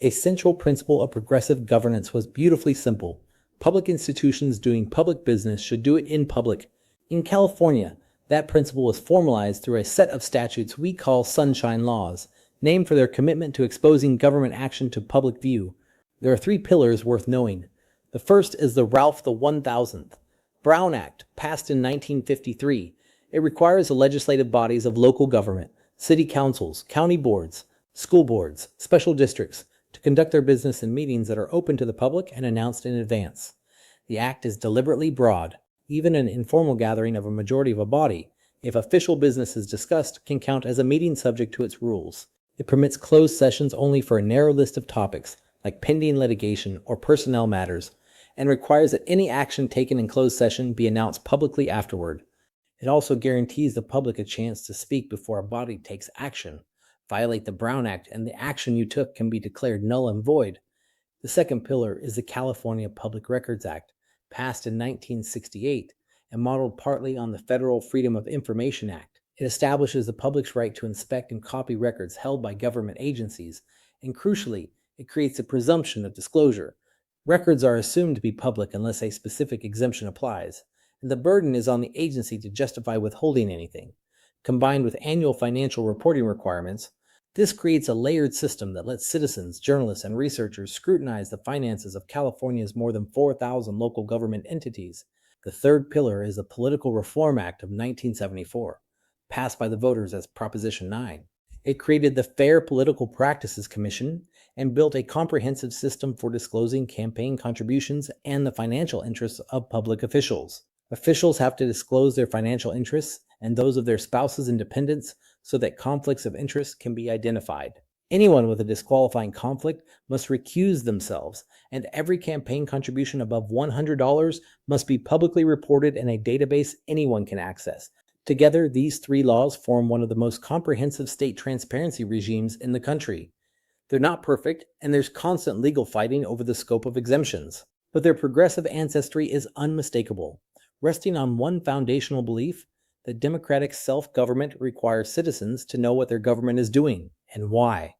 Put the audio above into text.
A central principle of progressive governance was beautifully simple. Public institutions doing public business should do it in public. In California, that principle was formalized through a set of statutes we call Sunshine Laws, named for their commitment to exposing government action to public view. There are three pillars worth knowing. The first is the Ralph the 1000th Brown Act, passed in 1953. It requires the legislative bodies of local government, city councils, county boards, school boards, special districts, to conduct their business in meetings that are open to the public and announced in advance. The act is deliberately broad. Even an informal gathering of a majority of a body, if official business is discussed, can count as a meeting subject to its rules. It permits closed sessions only for a narrow list of topics, like pending litigation or personnel matters, and requires that any action taken in closed session be announced publicly afterward. It also guarantees the public a chance to speak before a body takes action. Violate the Brown Act, and the action you took can be declared null and void. The second pillar is the California Public Records Act, passed in 1968 and modeled partly on the Federal Freedom of Information Act. It establishes the public's right to inspect and copy records held by government agencies, and crucially, it creates a presumption of disclosure. Records are assumed to be public unless a specific exemption applies, and the burden is on the agency to justify withholding anything. Combined with annual financial reporting requirements, this creates a layered system that lets citizens, journalists, and researchers scrutinize the finances of California's more than 4,000 local government entities. The third pillar is the Political Reform Act of 1974, passed by the voters as Proposition 9. It created the Fair Political Practices Commission and built a comprehensive system for disclosing campaign contributions and the financial interests of public officials. Officials have to disclose their financial interests and those of their spouses and dependents so that conflicts of interest can be identified. Anyone with a disqualifying conflict must recuse themselves, and every campaign contribution above $100 must be publicly reported in a database anyone can access. Together, these three laws form one of the most comprehensive state transparency regimes in the country. They're not perfect, and there's constant legal fighting over the scope of exemptions. But their progressive ancestry is unmistakable, resting on one foundational belief: that democratic self-government requires citizens to know what their government is doing and why.